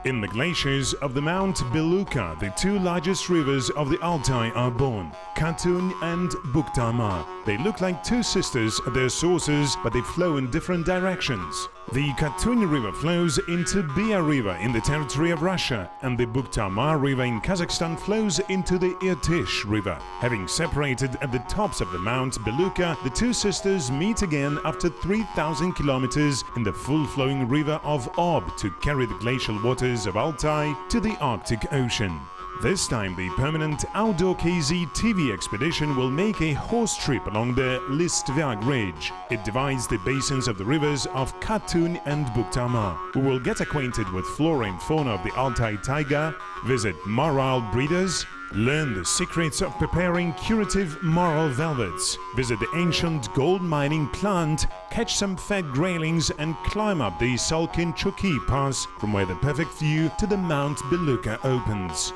In the glaciers of the Mount Beluga, the two largest rivers of the Altai are born, Katun and Buktama. They look like two sisters at their sources, but they flow in different directions. The Katun River flows into Bia River in the territory of Russia, and the Buktama River in Kazakhstan flows into the Irtysh River. Having separated at the tops of the Mount Beluga, the two sisters meet again after 3,000 kilometers in the full-flowing river of Ob to carry the glacial waters of Altai to the Arctic Ocean. This time the permanent outdoor KZ TV expedition will make a horse trip along the Listvyag Ridge. It divides the basins of the rivers of Katun and Buktama. We will get acquainted with flora and fauna of the Altai taiga, visit marl breeders, learn the secrets of preparing curative marl velvets, visit the ancient gold mining plant, catch some fat graylings and climb up the Salkin-Chuky Pass, from where the perfect view to the Mount Beluga opens.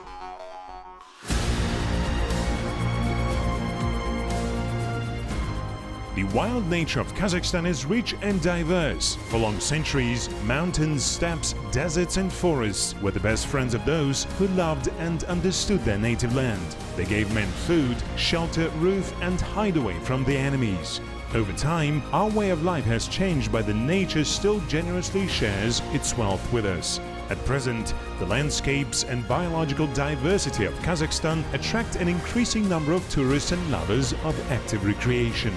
The wild nature of Kazakhstan is rich and diverse. For long centuries, mountains, steppes, deserts and forests were the best friends of those who loved and understood their native land. They gave men food, shelter, roof and hideaway from the enemies. Over time, our way of life has changed, but the nature still generously shares its wealth with us. At present, the landscapes and biological diversity of Kazakhstan attract an increasing number of tourists and lovers of active recreation.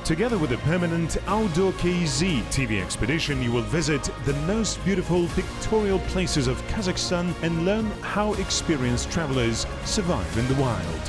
Together with a permanent outdoor KZ TV expedition, you will visit the most beautiful pictorial places of Kazakhstan and learn how experienced travelers survive in the wild.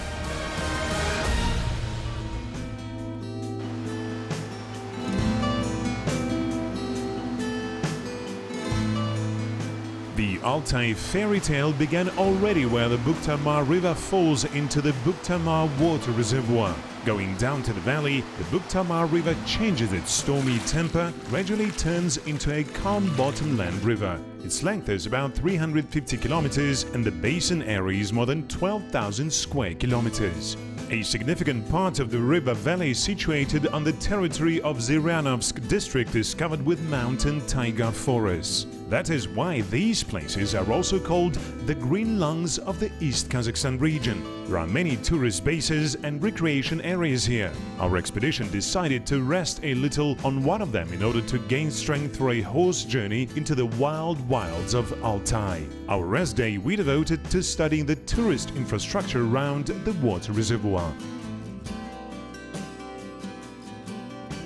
The Altai fairy tale began already where the Buktama River falls into the Buktama water reservoir. Going down to the valley, the Buktama River changes its stormy temper, gradually turns into a calm bottomland river. Its length is about 350 kilometers and the basin area is more than 12,000 square kilometers. A significant part of the river valley situated on the territory of Zyryanovsk district is covered with mountain taiga forests. That is why these places are also called the green lungs of the East Kazakhstan region. There are many tourist bases and recreation areas here. Our expedition decided to rest a little on one of them in order to gain strength for a horse journey into the wild wilds of Altai. Our rest day we devoted to studying the tourist infrastructure around the water reservoir.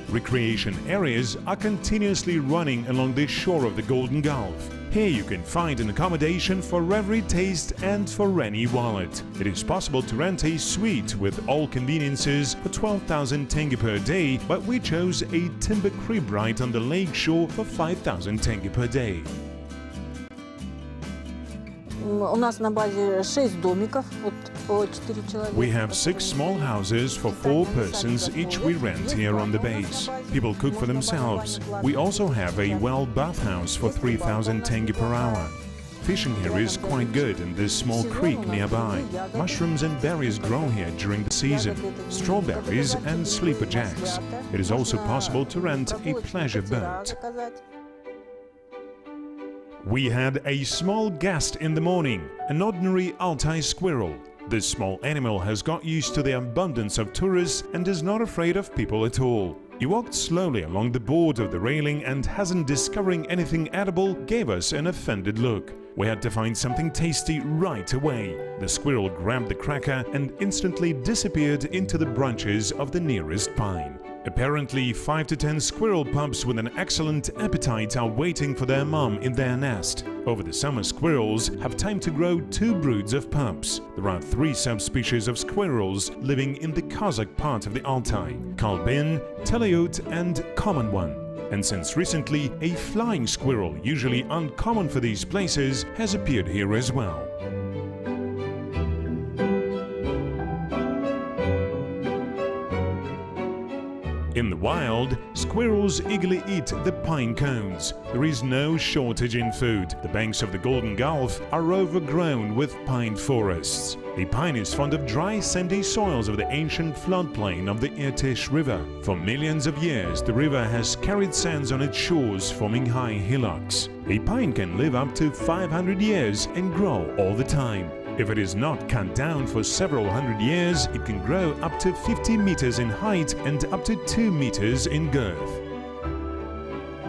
Recreation areas are continuously running along the shore of the Golden Gulf. Here you can find an accommodation for every taste and for any wallet. It is possible to rent a suite with all conveniences for 12,000 tenge per day, but we chose a timber crib right on the lake shore for 5,000 tenge per day. We have 6 small houses for 4 persons each we rent here on the base. People cook for themselves. We also have a well bathhouse for 3,000 tenge per hour. Fishing here is quite good in this small creek nearby. Mushrooms and berries grow here during the season, strawberries and sleeper jacks. It is also possible to rent a pleasure boat. We had a small guest in the morning, an ordinary Altai squirrel. This small animal has got used to the abundance of tourists and is not afraid of people at all. He walked slowly along the board of the railing and, hasn't discovering anything edible, gave us an offended look. We had to find something tasty right away. The squirrel grabbed the cracker and instantly disappeared into the branches of the nearest pine. Apparently, 5 to 10 squirrel pups with an excellent appetite are waiting for their mom in their nest. Over the summer, squirrels have time to grow 2 broods of pups. There are 3 subspecies of squirrels living in the Kazakh part of the Altai: Kalbin, Teleut and common one. And since recently, a flying squirrel, usually uncommon for these places, has appeared here as well. In the wild, squirrels eagerly eat the pine cones. There is no shortage in food. The banks of the Golden Gulf are overgrown with pine forests. The pine is fond of dry, sandy soils of the ancient floodplain of the Irtysh River. For millions of years, the river has carried sands on its shores, forming high hillocks. A pine can live up to 500 years and grow all the time. If it is not cut down for several hundred years, it can grow up to 50 meters in height and up to 2 meters in girth.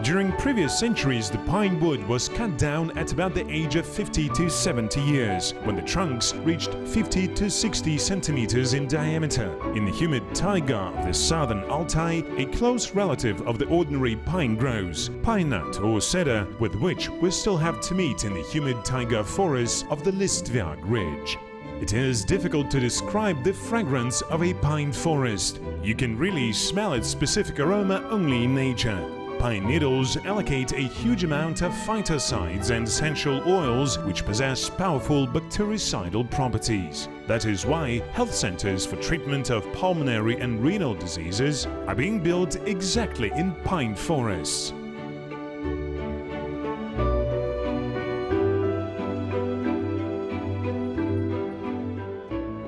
During previous centuries, the pine wood was cut down at about the age of 50 to 70 years, when the trunks reached 50 to 60 centimeters in diameter. In the humid taiga of the southern Altai, a close relative of the ordinary pine grows, pine nut or cedar, with which we still have to meet in the humid taiga forests of the Listvyak Ridge. It is difficult to describe the fragrance of a pine forest. You can really smell its specific aroma only in nature. Pine needles allocate a huge amount of phytocides and essential oils which possess powerful bactericidal properties. That is why health centers for treatment of pulmonary and renal diseases are being built exactly in pine forests.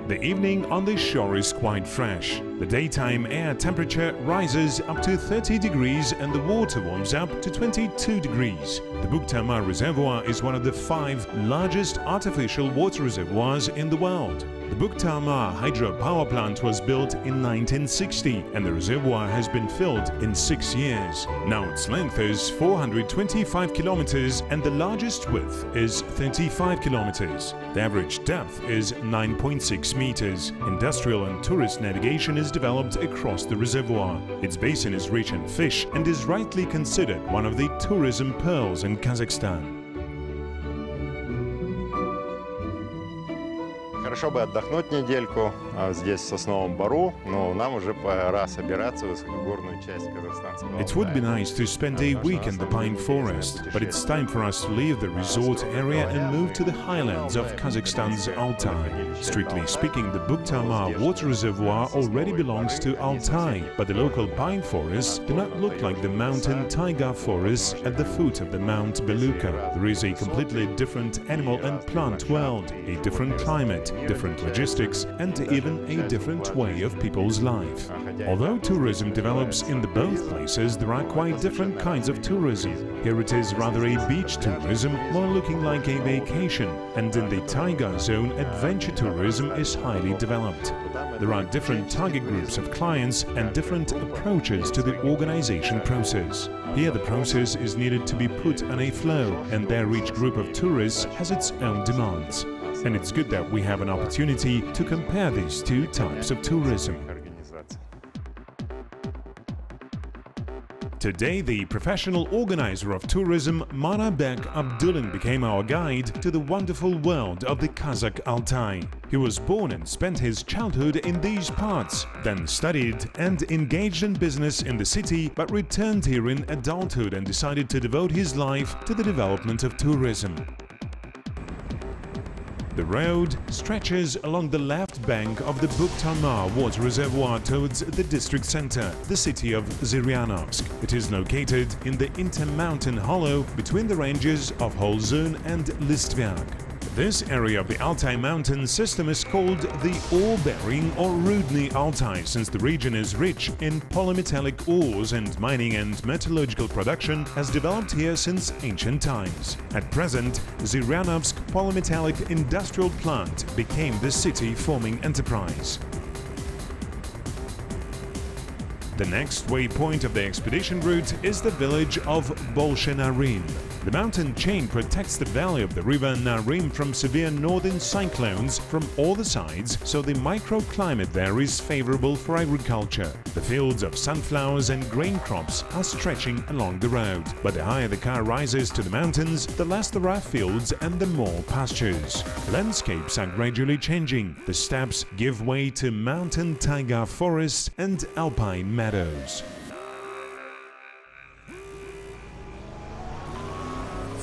The evening on the shore is quite fresh. The daytime air temperature rises up to 30 degrees and the water warms up to 22 degrees. The Bukhtarma Reservoir is one of the 5 largest artificial water reservoirs in the world. The Bukhtarma hydropower plant was built in 1960 and the reservoir has been filled in 6 years. Now its length is 425 kilometers and the largest width is 35 kilometers. The average depth is 9.6 meters. Industrial and tourist navigation is developed across the reservoir. Its basin is rich in fish and is rightly considered one of the tourism pearls in Kazakhstan. Хорошо бы отдохнуть недельку здесь в Сосновом Бору, но нам уже пора собираться в высокогорную часть казахстанского. It would be nice to spend a week in the pine forest, but it's time for us to leave the resort area and move to the highlands of Kazakhstan's Altai. Strictly speaking, the Bukhtarma water reservoir already belongs to Altai, but the local pine forests do not look like the mountain taiga forests at the foot of the Mount Beluga. There is a completely different animal and plant world, a different climate, different logistics, and even a different way of people's life. Although tourism develops in the both places, there are quite different kinds of tourism. Here it is rather a beach tourism, more looking like a vacation, and in the taiga zone, adventure tourism is highly developed. There are different target groups of clients and different approaches to the organization process. Here the process is needed to be put on a flow, and there each group of tourists has its own demands. And it's good that we have an opportunity to compare these two types of tourism. Today, the professional organizer of tourism, Manabek Abdulin, became our guide to the wonderful world of the Kazakh Altai. He was born and spent his childhood in these parts, then studied and engaged in business in the city, but returned here in adulthood and decided to devote his life to the development of tourism. The road stretches along the left bank of the Bukhtarma water reservoir towards the district center, the city of Zyryanovsk. It is located in the intermountain hollow between the ranges of Holzun and Listvyak. This area of the Altai mountain system is called the ore-bearing or Rudny Altai, since the region is rich in polymetallic ores and mining and metallurgical production has developed here since ancient times. At present, Zyryanovsk polymetallic industrial plant became the city-forming enterprise. The next waypoint of the expedition route is the village of Bolshenarim. The mountain chain protects the valley of the river Narim from severe northern cyclones from all the sides, so the microclimate there is favorable for agriculture. The fields of sunflowers and grain crops are stretching along the road. But the higher the car rises to the mountains, the less there are fields and the more pastures. Landscapes are gradually changing. The steppes give way to mountain taiga forests and alpine meadows.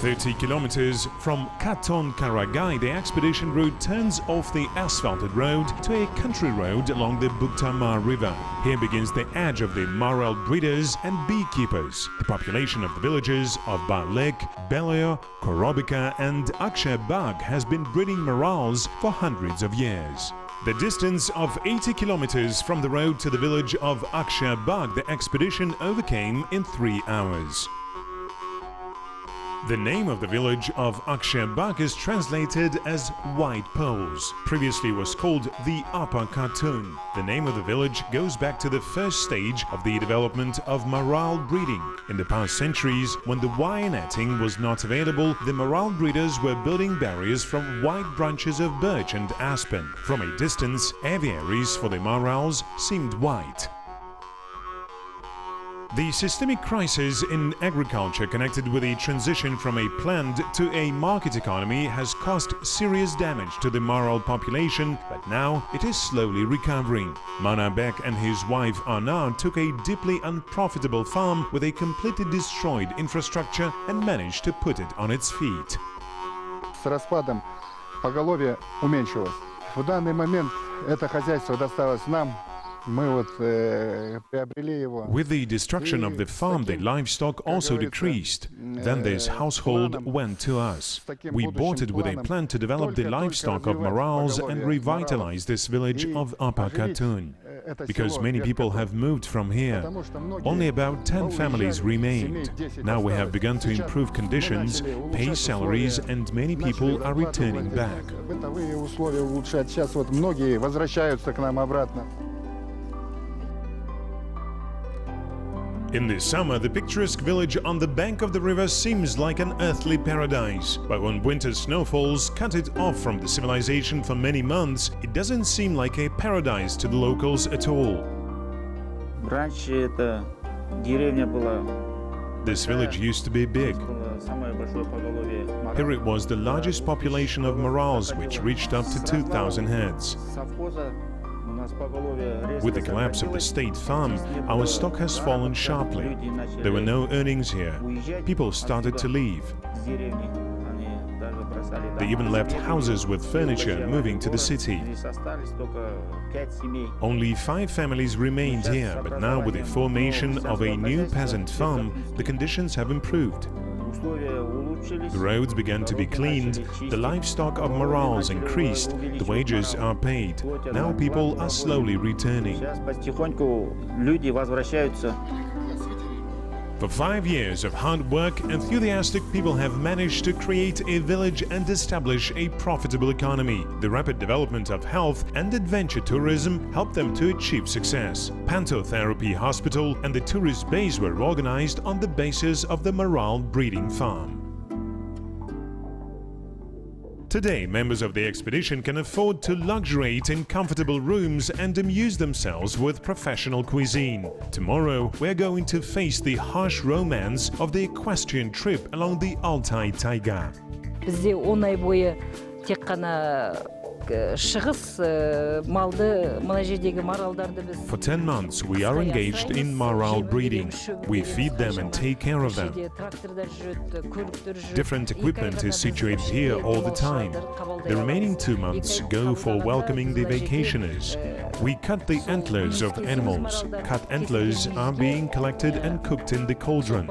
30 kilometers from Katon-Karagay, the expedition route turns off the asphalted road to a country road along the Buktama River. Here begins the edge of the marl breeders and beekeepers. The population of the villages of Balek, Beloyo, Korobika and Akshabag has been breeding marals for hundreds of years. The distance of 80 kilometers from the road to the village of Akshabag, the expedition overcame in 3 hours. The name of the village of Akshabag is translated as White Poles. Previously was called the Upper Katun. The name of the village goes back to the first stage of the development of marl breeding. In the past centuries, when the wire netting was not available, the marl breeders were building barriers from white branches of birch and aspen. From a distance, aviaries for the marals seemed white. The systemic crisis in agriculture connected with the transition from a planned to a market economy has caused serious damage to the marl population, but now it is slowly recovering. Manabek and his wife Anna took a deeply unprofitable farm with a completely destroyed infrastructure and managed to put it on its feet. С распадом поголовье уменьшилось. В данный момент это хозяйство досталось нам. With the destruction of the farm, the livestock also decreased. Then this household went to us. We bought it with a plan to develop the livestock of marals and revitalize this village of Upper Katun. Because many people have moved from here. Only about 10 families remained. Now we have begun to improve conditions, pay salaries, and many people are returning back. In the summer, the picturesque village on the bank of the river seems like an earthly paradise. But when winter snowfalls cut it off from the civilization for many months, it doesn't seem like a paradise to the locals at all. This village used to be big. Here it was the largest population of marals, which reached up to 2,000 heads. With the collapse of the state farm, our stock has fallen sharply. There were no earnings here. People started to leave. They even left houses with furniture, moving to the city. Only 5 families remained here, but now with the formation of a new peasant farm, the conditions have improved. The roads began to be cleaned, the livestock of marals increased, the wages are paid. Now people are slowly returning. For 5 years of hard work, enthusiastic people have managed to create a village and establish a profitable economy. The rapid development of health and adventure tourism helped them to achieve success. Pantotherapy Hospital and the tourist base were organized on the basis of the marl breeding farm. Today, members of the expedition can afford to luxuriate in comfortable rooms and amuse themselves with professional cuisine. Tomorrow, we're going to face the harsh romance of the equestrian trip along the Altai Taiga. For 10 months, we are engaged in marl breeding. We feed them and take care of them. Different equipment is situated here all the time. The remaining 2 months go for welcoming the vacationers. We cut the antlers of animals. Cut antlers are being collected and cooked in the cauldron.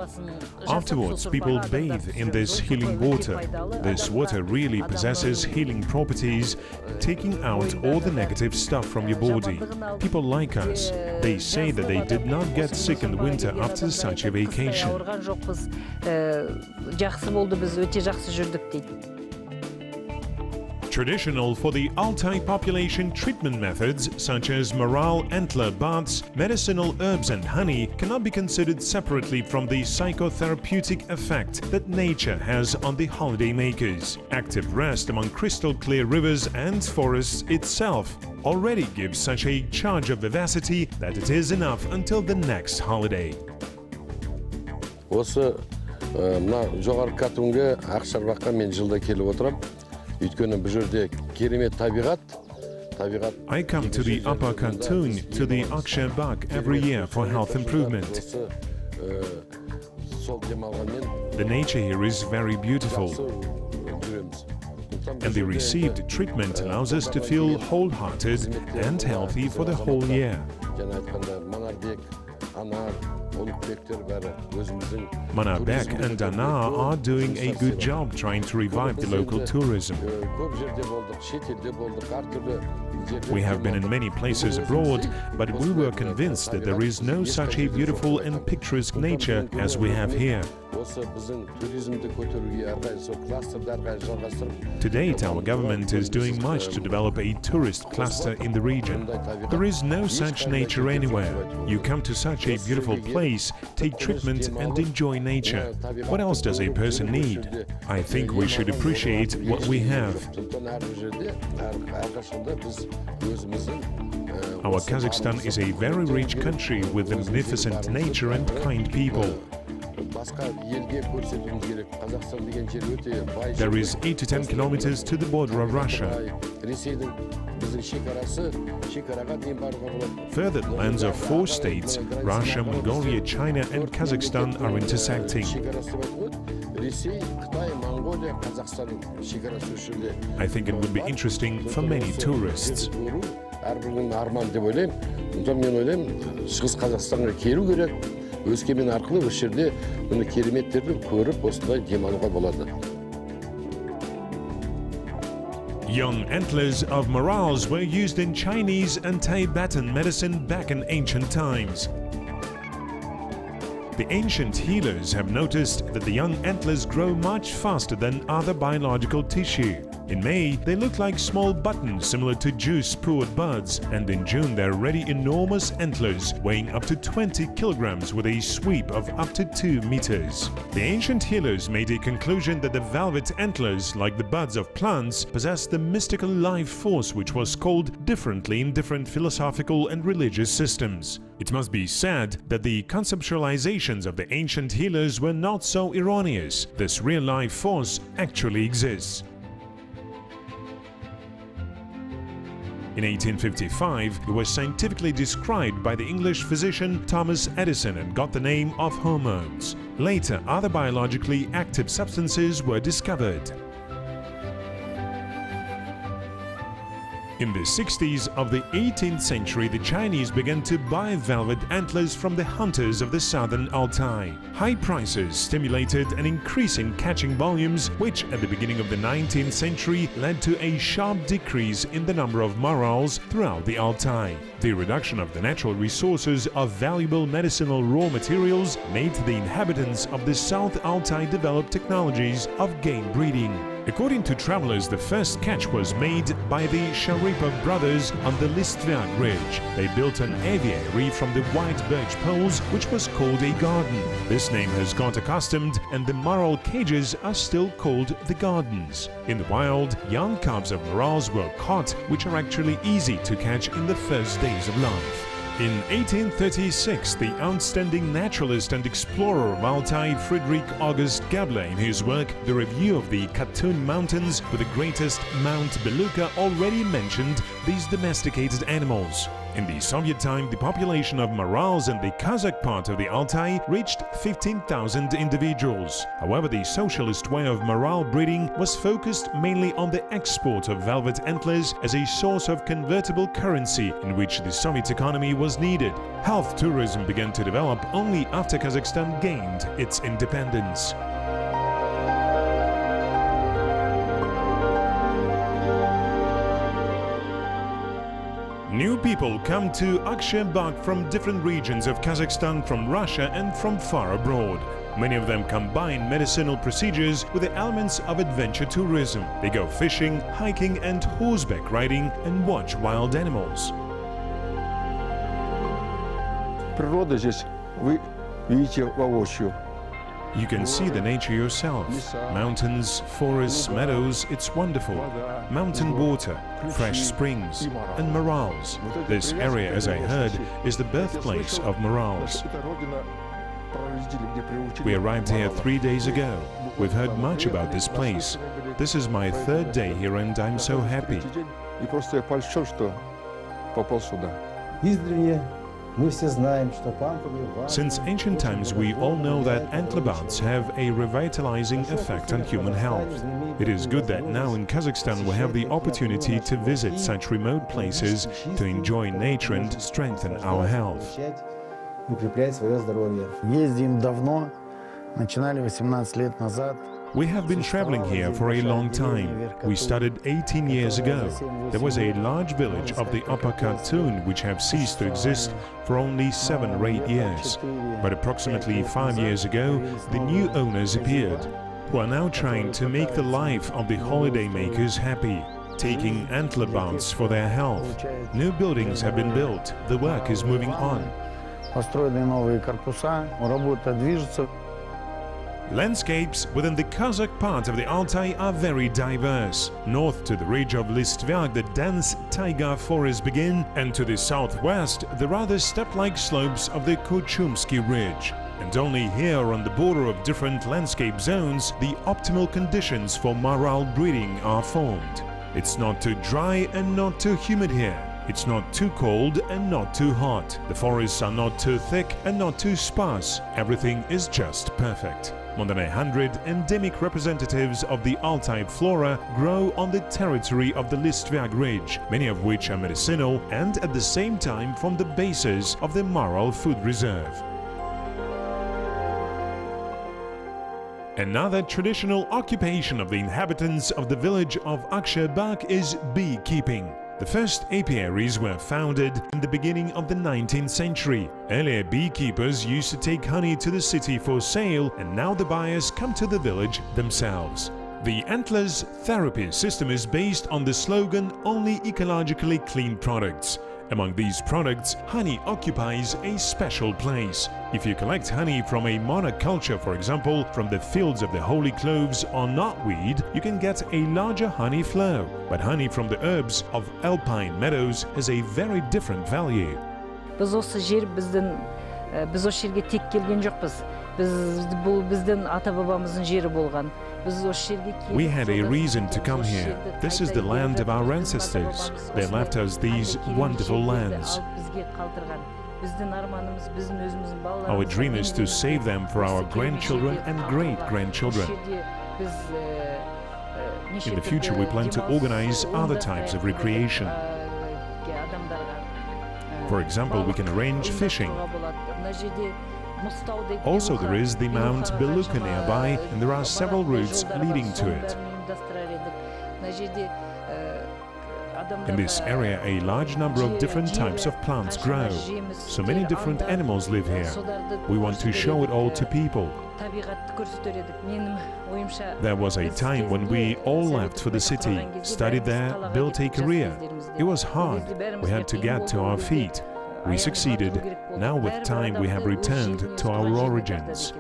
Afterwards, people bathe in this healing water. This water really possesses healing properties, taking out all the negative stuff from your body. People like us. They say that they did not get sick in the winter after such a vacation. Traditional for the Altai population treatment methods such as marl antler baths, medicinal herbs and honey cannot be considered separately from the psychotherapeutic effect that nature has on the holiday makers. Active rest among crystal clear rivers and forests itself already gives such a charge of vivacity that it is enough until the next holiday. Осы мына жоғары Катунга Акшарбакка мен жылда келіп отырам. Өйткені бұл жерде керемет табиғат. I come to the Upper Katun, to the Aksharbak every year for health improvement. The nature here is very beautiful, and the received treatment allows us to feel wholehearted and healthy for the whole year. Manabek and Dana are doing a good job trying to revive the local tourism. We have been in many places abroad, but we were convinced that there is no such a beautiful and picturesque nature as we have here. To date, our government is doing much to develop a tourist cluster in the region. There is no such nature anywhere. You come to such a beautiful place, take treatment and enjoy nature. What else does a person need? I think we should appreciate what we have. Our Kazakhstan is a very rich country with magnificent nature and kind people. There is 8 to 10 kilometers to the border of Russia. Further, the lands of 4 states, Russia, Mongolia, China and Kazakhstan, are intersecting. I think it would be interesting for many tourists. Өскемен арқылы осы жерде бұны кереметтерді көріп, осындай демалуға болады. Young antlers of morals were used in Chinese and Tibetan medicine back in ancient times. The ancient healers have noticed that the young antlers grow much faster than other biological tissue. In May, they look like small buttons similar to juice-poured buds, and in June they're already enormous antlers weighing up to 20 kilograms with a sweep of up to 2 meters. The ancient healers made a conclusion that the velvet antlers, like the buds of plants, possess the mystical life force which was called differently in different philosophical and religious systems. It must be said that the conceptualizations of the ancient healers were not so erroneous. This real life force actually exists. In 1855, it was scientifically described by the English physician Thomas Edison and got the name of hormones. Later, other biologically active substances were discovered. In the 60s of the 18th century, the Chinese began to buy velvet antlers from the hunters of the southern Altai. High prices stimulated an increase in catching volumes, which at the beginning of the 19th century led to a sharp decrease in the number of morals throughout the Altai. The reduction of the natural resources of valuable medicinal raw materials made the inhabitants of the South Altai develop technologies of game breeding. According to travelers, the first catch was made by the Sharipov brothers on the Listverk Ridge. They built an aviary from the white birch poles, which was called a garden. This name has got accustomed, and the moral cages are still called the gardens. In the wild, young calves of morals were caught, which are actually easy to catch in the first days of life. In 1836, the outstanding naturalist and explorer of Altai Friedrich August Gabler, in his work The Review of the Katun Mountains with the greatest Mount Beluga, already mentioned these domesticated animals. In the Soviet time, the population of morals in the Kazakh part of the Altai reached 15,000 individuals. However, the socialist way of moral breeding was focused mainly on the export of velvet antlers as a source of convertible currency in which the Soviet economy was needed. Health tourism began to develop only after Kazakhstan gained its independence. New people come to Aksherbak from different regions of Kazakhstan, from Russia and from far abroad. Many of them combine medicinal procedures with the elements of adventure tourism. They go fishing, hiking and horseback riding and watch wild animals. Природа здесь вы видите воочию. You can see the nature yourself. Mountains, forests, meadows, it's wonderful. Mountain water, fresh springs, and morals. This area, as I heard, is the birthplace of morals. We arrived here 3 days ago. We've heard much about this place. This is my 3rd day here and I'm so happy. И просто я польщен, что попал сюда. Издревле Since ancient times, we all know that antler baths have a revitalizing effect on human health. It is good that now in Kazakhstan we have the opportunity to visit such remote places to enjoy nature and strengthen our health. Ездим давно, начинали 18 лет назад. We have been traveling here for a long time. We started 18 years ago. There was a large village of the Upper Khatun which have ceased to exist for only 7 or 8 years. But approximately 5 years ago, the new owners appeared, who are now trying to make the life of the holiday makers happy, taking antler baths for their health. New buildings have been built. The work is moving on. Построены новые корпуса, работа движется. Landscapes within the Kazakh part of the Altai are very diverse. North to the ridge of Listvyak, the dense taiga forests begin, and to the southwest, the rather steppe-like slopes of the Kuchumsky Ridge. And only here, on the border of different landscape zones, the optimal conditions for marral breeding are formed. It's not too dry and not too humid here. It's not too cold and not too hot. The forests are not too thick and not too sparse. Everything is just perfect. More than 100 endemic representatives of the Altai flora grow on the territory of the Listvyak Ridge, many of which are medicinal and at the same time form the basis of the Marral Food Reserve. Another traditional occupation of the inhabitants of the village of Aksherbak is beekeeping. The first apiaries were founded in the beginning of the 19th century. Earlier, beekeepers used to take honey to the city for sale, and now the buyers come to the village themselves. The Antlers therapy system is based on the slogan "Only ecologically clean products." Among these products, honey occupies a special place. If you collect honey from a monoculture, for example, from the fields of the holy cloves or knotweed, you can get a larger honey flow. But honey from the herbs of alpine meadows has a very different value. Biz осы жер біздің, biz осы жерге тек келген жоқпыз. Бұл біздің ата-бабамыздың жері болған. We had a reason to come here. This is the land of our ancestors. They left us these wonderful lands. Our dream is to save them for our grandchildren and great-grandchildren. In the future, we plan to organize other types of recreation. For example, we can arrange fishing. Also, there is the Mount Beluka nearby, and there are several routes leading to it. In this area, a large number of different types of plants grow. So many different animals live here. We want to show it all to people. There was a time when we all left for the city, studied there, built a career. It was hard. We had to get to our feet. We succeeded. Now with time we have returned to our origins.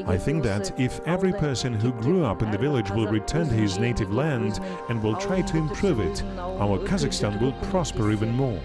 I think that if every person who grew up in the village will return to his native land and will try to improve it, our Kazakhstan will prosper even more.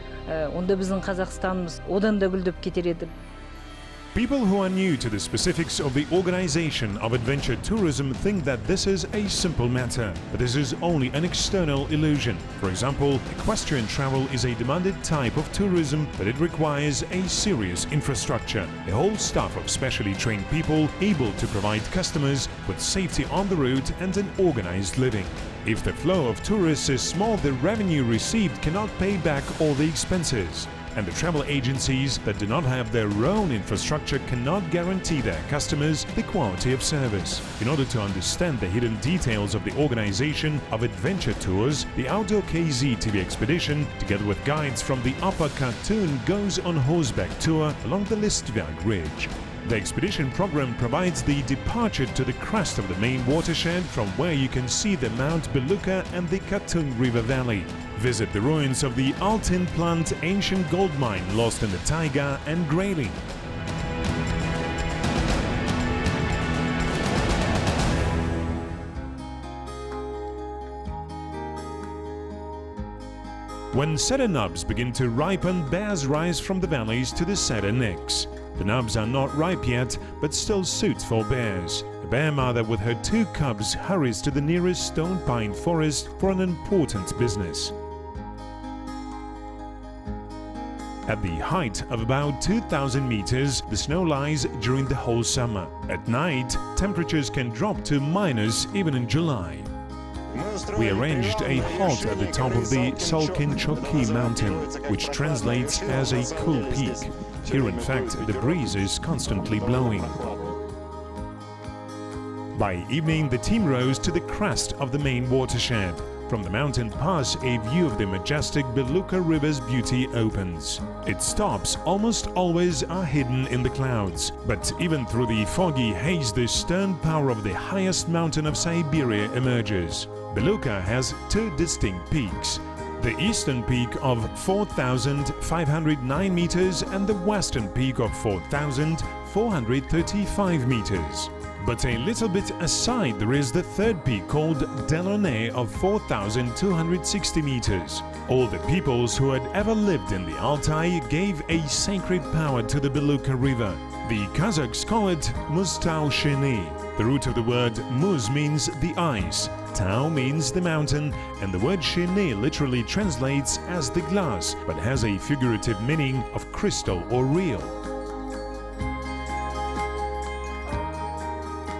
People who are new to the specifics of the organization of adventure tourism think that this is a simple matter, but this is only an external illusion. For example, equestrian travel is a demanded type of tourism, but it requires a serious infrastructure, a whole staff of specially trained people able to provide customers with safety on the route and an organized living. If the flow of tourists is small, the revenue received cannot pay back all the expenses. And the travel agencies that do not have their own infrastructure cannot guarantee their customers the quality of service. In order to understand the hidden details of the organization of adventure tours, the Outdoor KZ TV expedition, together with guides from the Upper Khatun, goes on horseback tour along the Listvyak Ridge. The expedition program provides the departure to the crest of the main watershed, from where you can see the Mount Beluka and the Khatun River Valley. Visit the ruins of the Altin Plant ancient gold mine lost in the taiga and grailing. When cedar nubs begin to ripen, bears rise from the valleys to the cedar necks. The nubs are not ripe yet, but still suit for bears. A bear mother with her 2 cubs hurries to the nearest stone pine forest for an important business. At the height of about 2,000 meters, the snow lies during the whole summer. At night, temperatures can drop to minus even in July. We arranged a halt at the top of the Salkinchoki mountain, which translates as a cool peak. Here, in fact, the breeze is constantly blowing. By evening, the team rose to the crest of the main watershed. From the mountain pass, a view of the majestic Beluga River's beauty opens. Its tops almost always are hidden in the clouds, but even through the foggy haze, the stern power of the highest mountain of Siberia emerges. Beluga has two distinct peaks: the eastern peak of 4,509 meters and the western peak of 4,435 meters. But a little bit aside, there is the third peak called Delaunay of 4,260 meters. All the peoples who had ever lived in the Altai gave a sacred power to the Beluga River. The Kazakhs call it Muz-Tau-Sheni. The root of the word Muz means the ice, Tau means the mountain, and the word Sheni literally translates as the glass, but has a figurative meaning of crystal or real.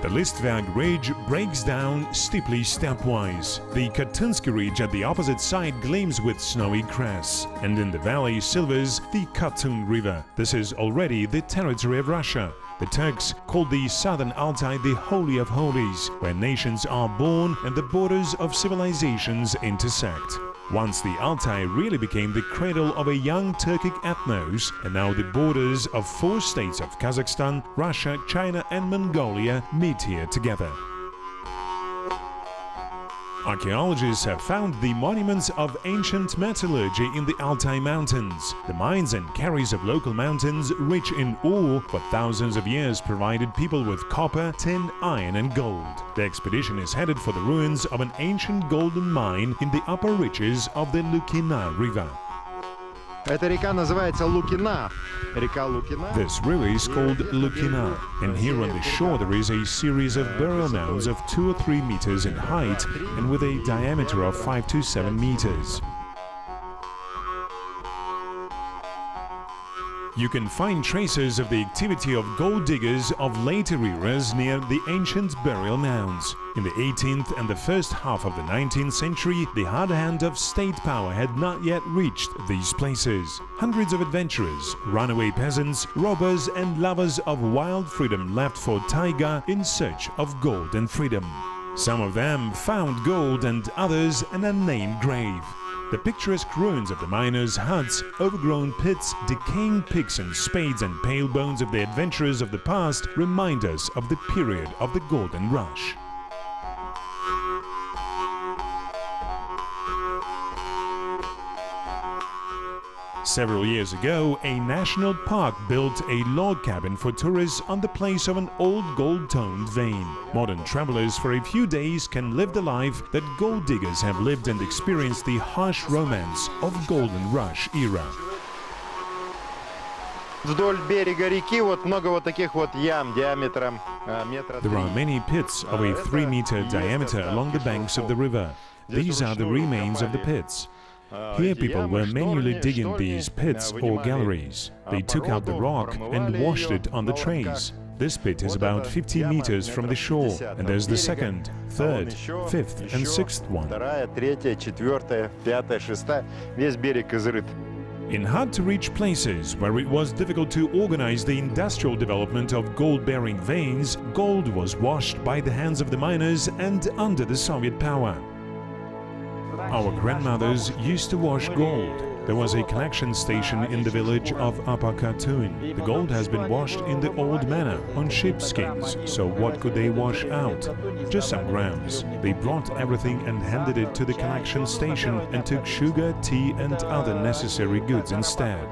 The Listwerk Ridge breaks down steeply stepwise. The Katunsky Ridge at the opposite side gleams with snowy crests, and in the valley silvers the Katun River. This is already the territory of Russia. The Turks called the southern Altai the Holy of Holies, where nations are born and the borders of civilizations intersect. Once the Altai really became the cradle of a young Turkic ethnos, and now the borders of 4 states of Kazakhstan, Russia, China and Mongolia meet here together. Archaeologists have found the monuments of ancient metallurgy in the Altai Mountains. The mines and quarries of local mountains, rich in ore, for thousands of years provided people with copper, tin, iron and gold. The expedition is headed for the ruins of an ancient golden mine in the upper reaches of the Lukina River. Эта река называется Лукина. Река Лукина. This river is called Lukina, and here on the shore there is a series of burial mounds of 2 or 3 meters in height and with a diameter of 5 to 7 meters. You can find traces of the activity of gold diggers of later eras near the ancient burial mounds. In the 18th and the first half of the 19th century, the hard hand of state power had not yet reached these places. Hundreds of adventurers, runaway peasants, robbers and lovers of wild freedom left for taiga in search of gold and freedom. Some of them found gold and others an unnamed grave. The picturesque ruins of the miners' huts, overgrown pits, decaying picks and spades and pale bones of the adventurers of the past remind us of the period of the Golden Rush. Several years ago, a national park built a log cabin for tourists on the place of an old gold-toned vein. Modern travelers for a few days can live the life that gold diggers have lived and experience the harsh romance of Golden Rush era. Вдоль берега реки вот много вот таких вот ям диаметром метра. There are many pits of a 3-meter diameter along the banks of the river. These are the remains of the pits. Here people were manually digging these pits or galleries. They took out the rock and washed it on the trays. This pit is about 50 meters from the shore, and there's the second, third, fifth and sixth one. Вторая, третья, четвертая, пятая, шестая. Весь берег изрыт. In hard-to-reach places where it was difficult to organize the industrial development of gold-bearing veins, gold was washed by the hands of the miners and under the Soviet power. Our grandmothers used to wash gold. There was a collection station in the village of Upper Katun. The gold has been washed in the old manner, on sheepskins, so what could they wash out? Just some grams. They brought everything and handed it to the collection station and took sugar, tea and other necessary goods instead.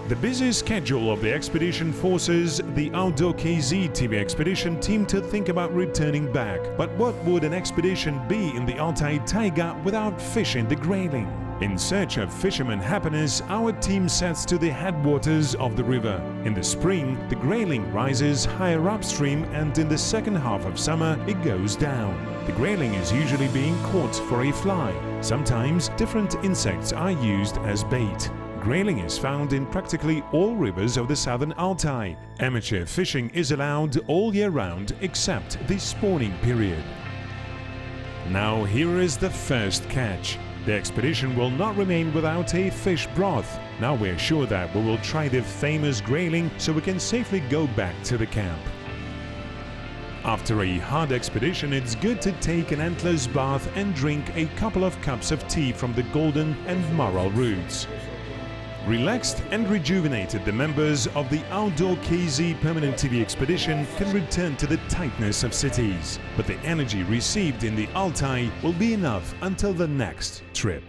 The busy schedule of the expedition forces the outdoor KZ TV expedition team to think about returning back. But what would an expedition be in the Altai Taiga without fishing the grayling? In search of fisherman happiness, our team sets to the headwaters of the river. In the spring, the grayling rises higher upstream, and in the second half of summer, it goes down. The grayling is usually being caught for a fly. Sometimes different insects are used as bait. Grayling is found in practically all rivers of the southern Altai. Amateur fishing is allowed all year round except the spawning period. Now here is the first catch. The expedition will not remain without a fish broth. Now we're sure that we will try the famous grayling so we can safely go back to the camp. After a hard expedition, it's good to take an antlers bath and drink a couple of cups of tea from the golden and marl roots. Relaxed and rejuvenated, the members of the outdoor KZ Permanent TV expedition can return to the tightness of cities. But the energy received in the Altai will be enough until the next trip.